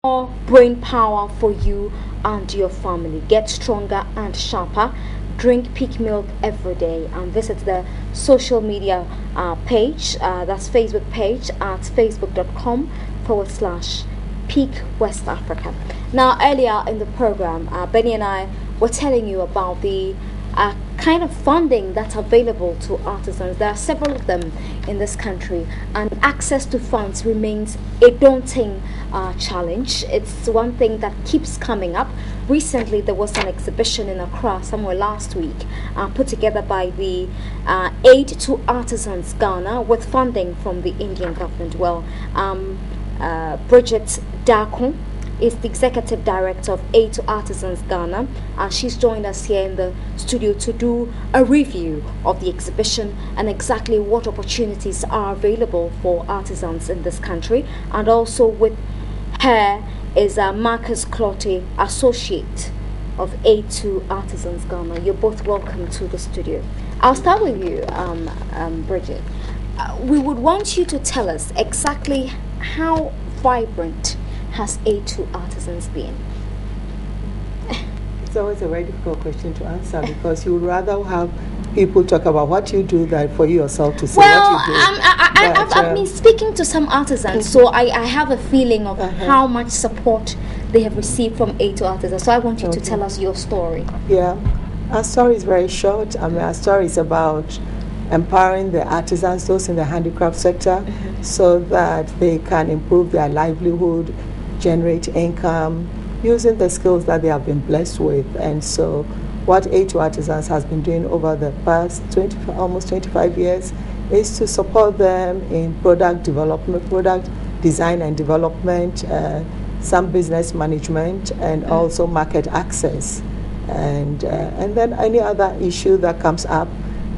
more brain power for you and your family. Get stronger and sharper. Drink peak milk every day and visit the social media page, that's Facebook page at facebook.com/. Peak West Africa. Now, earlier in the program, Benny and I were telling you about the kind of funding that's available to artisans. There are several of them in this country, and access to funds remains a daunting challenge. It's one thing that keeps coming up. Recently, there was an exhibition in Accra somewhere last week put together by the Aid to Artisans Ghana with funding from the Indian government. Well, Bridget Darkon is the executive director of Aid to Artisans Ghana, and she's joined us here in the studio to do a review of the exhibition and exactly what opportunities are available for artisans in this country. And also with her is Marcus Clotte, associate of Aid to Artisans Ghana. You're both welcome to the studio. I'll start with you, Bridget. We would want you to tell us exactly how vibrant has Aid to Artisans been? It's always a very difficult question to answer because you would rather have people talk about what you do than for you yourself to say what you do. I've been speaking to some artisans, so I have a feeling of how much support they have received from Aid to Artisans. So I want you to tell us your story. Yeah, our story is very short. Our story is about empowering the artisans, those in the handicraft sector, so that they can improve their livelihood, generate income, using the skills that they have been blessed with. And so what Aid to Artisans has been doing over the past almost 25 years is to support them in product development, product design and development, some business management, and also market access. And then any other issue that comes up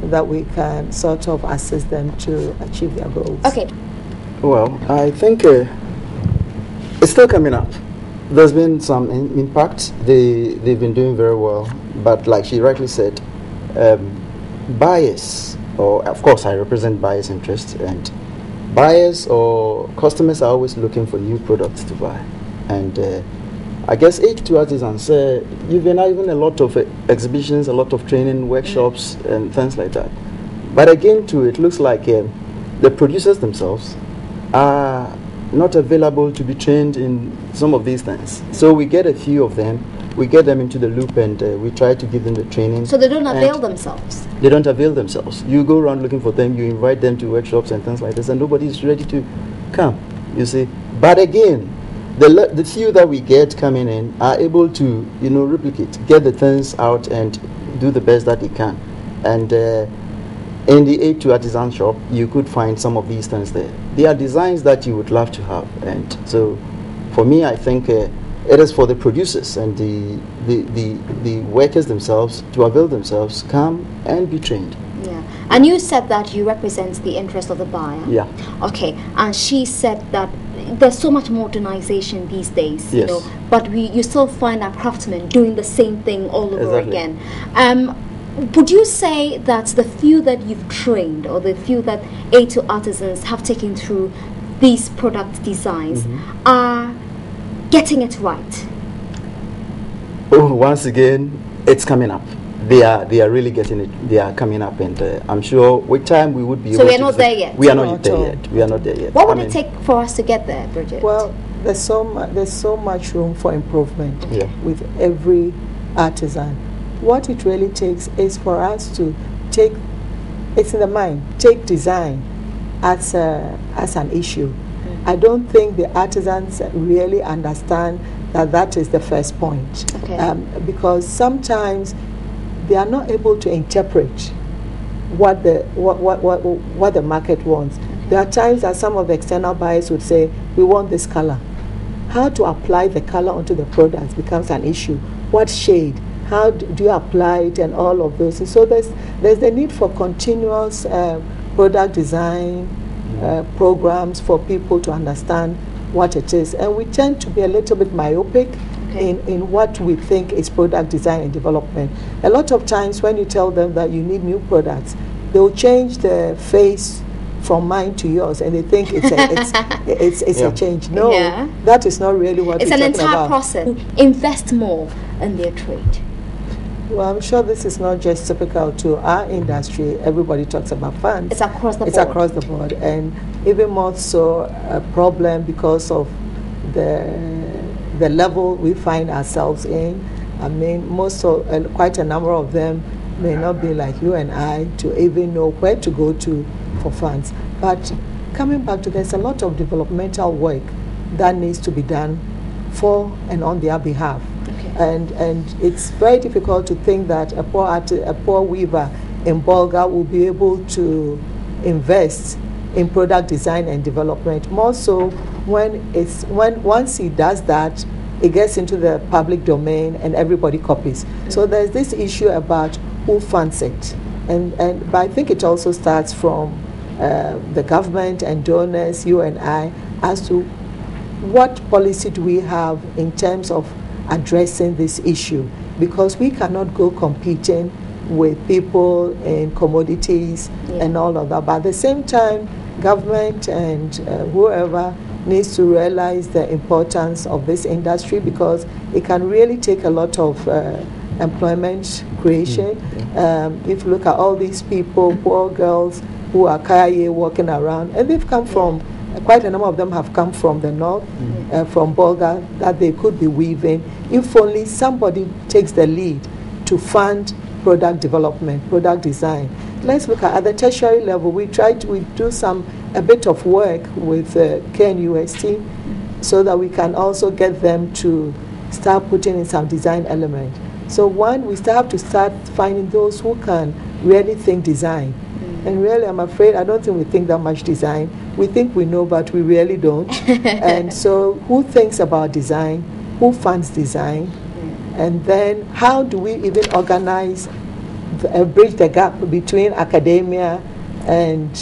that we can sort of assist them to achieve their goals. Okay. Well, I think it's still coming up. There's been some impact. They've been doing very well. But like she rightly said, buyers, or of course I represent buyers' interests, and buyers or customers are always looking for new products to buy. And I guess Aid to Artisans, you've been having a lot of exhibitions, a lot of training, workshops, and things like that. But again, too, it looks like the producers themselves are not available to be trained in some of these things. So we get a few of them, we get them into the loop, and we try to give them the training. So they don't avail themselves? They don't avail themselves. You go around looking for them, you invite them to workshops and things like this, and nobody is ready to come, you see. But again, the few that we get coming in are able to, replicate, get the things out and do the best that they can. And in the Aid to Artisan shop, you could find some of these things there. They are designs that you would love to have. And so for me, I think it is for the producers and the workers themselves to avail themselves, come and be trained. Yeah. And you said that you represent the interest of the buyer. Yeah. Okay. And she said that there's so much modernization these days, yes, but you still find our craftsmen doing the same thing all over exactly. again. Would you say that the few that you've trained or the few that Aid to Artisans have taken through these product designs are getting it right? Oh, once again, it's coming up. They are really getting it. They are coming up, and I'm sure with time we would be able to. So we are not there yet? We are not there yet. We are not there yet. What would it take for us to get there, Bridget? Well, there's so much room for improvement with every artisan. What it really takes is for us to take design as an issue. I don't think the artisans really understand that is the first point. Okay. Because sometimes they are not able to interpret what the market wants. There are times that some of the external buyers would say, we want this color. How to apply the color onto the product becomes an issue. What shade? How do you apply it, and all of those? So there's the need for continuous product design programs for people to understand what it is. And we tend to be a little bit myopic in what we think is product design and development. A lot of times when you tell them that you need new products, they'll change the face from mine to yours, and they think it's a change. No, that is not really what it's we're an talking entire about. process. Invest more in their trade. Well, I'm sure this is not just typical to our industry. Everybody talks about funds. It's across the board. It's across the board, and even more so a problem because of the level we find ourselves in. I mean, quite a number of them may not be like you and I to even know where to go to for funds. But coming back to, there's a lot of developmental work that needs to be done for and on their behalf. And it's very difficult to think that a poor weaver in Bolga will be able to invest in product design and development. More so once he does that, it gets into the public domain and everybody copies. So there's this issue about who funds it, but I think it also starts from the government and donors, you and I, as to what policy do we have in terms of addressing this issue, because we cannot go competing with people in commodities and all of that. But at the same time, government and whoever needs to realize the importance of this industry, because it can really take a lot of employment creation. If you look at all these people, poor girls who are kaya walking around, and they've come from, quite a number of them have come from the north, from Bolga, that they could be weaving. If only somebody takes the lead to fund product development, product design. Let's look at the tertiary level. We do a bit of work with KNUST so that we can also get them to start putting in some design element. So we still have to start finding those who can really think design. And really, I'm afraid, I don't think we think that much design. We think we know, but we really don't. And so who thinks about design? Who funds design? And then how do we even organize, bridge the gap between academia and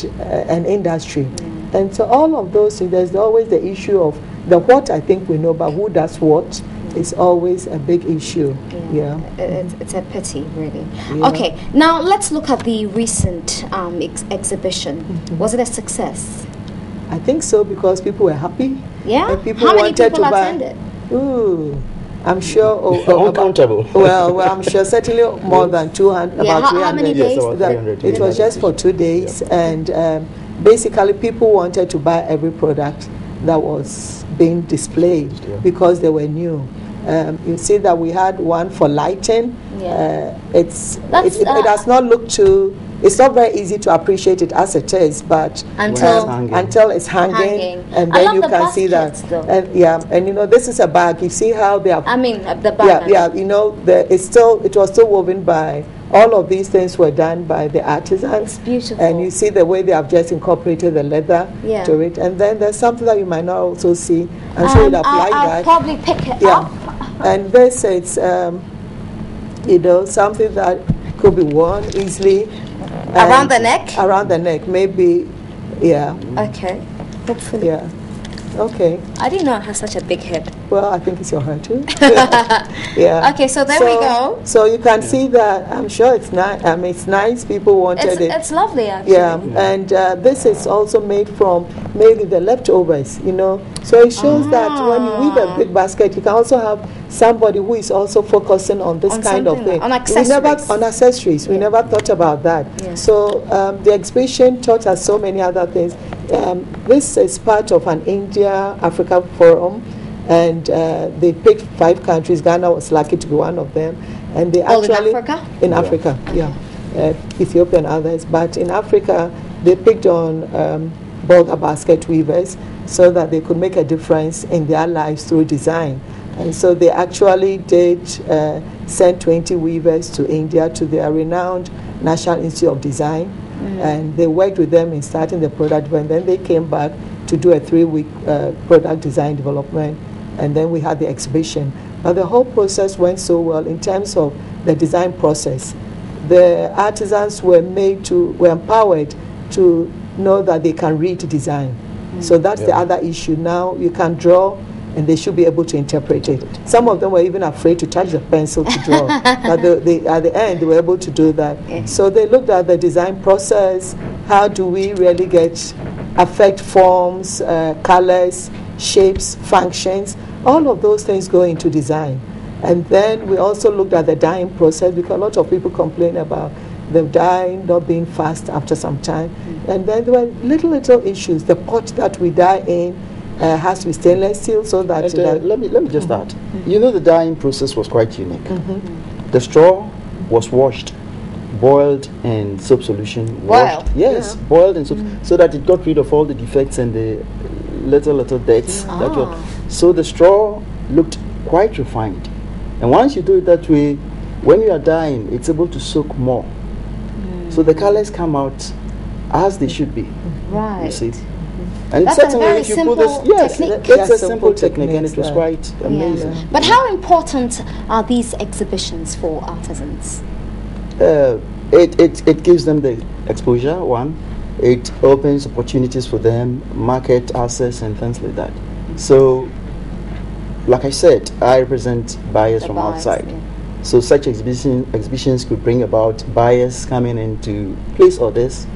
industry? And so all of those things, there's always the issue of the what I think we know, but who does what is always a big issue. It's a pity, really. Okay, now let's look at the recent exhibition. Was it a success? I think so, because people were happy. Yeah? And people How many wanted people to buy. attended? Ooh, I'm sure. Uncountable. Well, I'm sure certainly more than 200, about 300. How many days? Yes, about 300. It was just for 2 days, and basically people wanted to buy every product that was being displayed because they were new. You see that we had one for lighting. It does not look too. It's not very easy to appreciate it as it is, but until it's hanging, and then you can see that. And you know, this is a bag. You see how they are. I mean, the bag. You know, it was still woven by. All of these things were done by the artisans. It's beautiful. And you see the way they have just incorporated the leather to it. And then there's something that you might not also see. I'm sure you'd apply that. I'll probably pick it up. And this is, something that could be worn easily. Around the neck? Around the neck, maybe, Okay, hopefully. Yeah. Okay. I didn't know it has such a big head. Well, I think it's your hair too. Okay, so there we go. So you can see that. I'm sure it's nice. I mean, it's nice. People wanted it. It's lovely, actually. And this is also made from mainly the leftovers. You know, so it shows that when you weave a big basket, you can also have somebody who is also focusing on this kind of thing. On accessories. We never thought about that. So the exhibition taught us so many other things. This is part of an India-Africa forum, and they picked 5 countries. Ghana was lucky to be one of them. And they actually in Africa? Ethiopia and others. But in Africa, they picked on Bolga basket weavers so that they could make a difference in their lives through design. And so they actually did send 20 weavers to India to their renowned National Institute of Design. And they worked with them in starting the product, and then they came back to do a 3-week product design development, and then we had the exhibition. But the whole process went so well in terms of the design process. The artisans were empowered to know that they can read design. So that's the other issue. Now you can draw and they should be able to interpret it. Some of them were even afraid to touch the pencil to draw. But at the end, they were able to do that. Yeah. So they looked at the design process. How do we really affect forms, colors, shapes, functions? All of those things go into design. And then we also looked at the dyeing process, because a lot of people complain about the dye not being fast after some time. And then there were little issues. The pot that we dye in has to be stainless steel, so that... let me just add. You know, the dyeing process was quite unique. The straw was washed, boiled in soap solution. Wow. Yes, boiled in soap, so that it got rid of all the defects and the little debts. That were, so the straw looked quite refined. And once you do it that way, when you are dyeing, it's able to soak more. So the colors come out as they should be. Right. You see? And That's certainly a very if you put simple this, technique. it's a simple technique, and it was quite Yeah. amazing. But how important are these exhibitions for artisans? It gives them the exposure, one. It opens opportunities for them, market access and things like that. So, like I said, I represent buyers from outside. Yeah. So such exhibitions could bring about buyers coming in to place orders,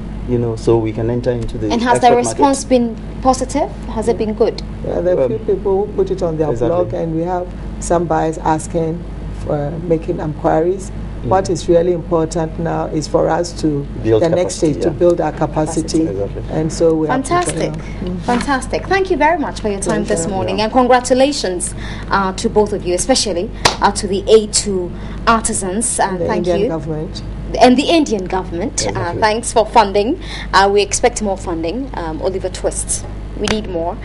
so we can enter into the And has the export response market. been positive? Has it been good? Yeah, there are a few people who put it on their blog, and we have some buyers asking for making inquiries. What is really important now is for us to Build the next capacity, stage to build our capacity, Exactly. and so we Fantastic. Fantastic. Thank you very much for your time this morning, Yeah. and congratulations to both of you, especially to the A2 artisans. the Thank Indian you. government. And the Indian government. Exactly. Thanks for funding. We expect more funding. Oliver Twist. We need more.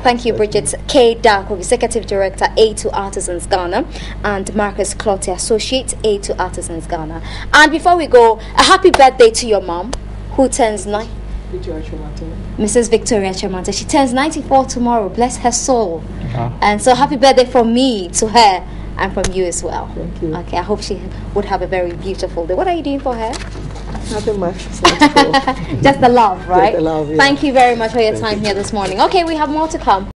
Thank you, Bridget K. Darko, Executive Director, A2 Artisans Ghana, and Marcus Clotte, Associate, A2 Artisans Ghana. And before we go, a happy birthday to your mom, who turns 9. Mrs. Victoria Chamante. She turns 94 tomorrow. Bless her soul. And so happy birthday from me to her and from you as well. Thank you. Okay, I hope she would have a very beautiful day. What are you doing for her? Nothing much. Just the love, right? the love, yeah. Thank you very much for your time here this morning. Okay, we have more to come.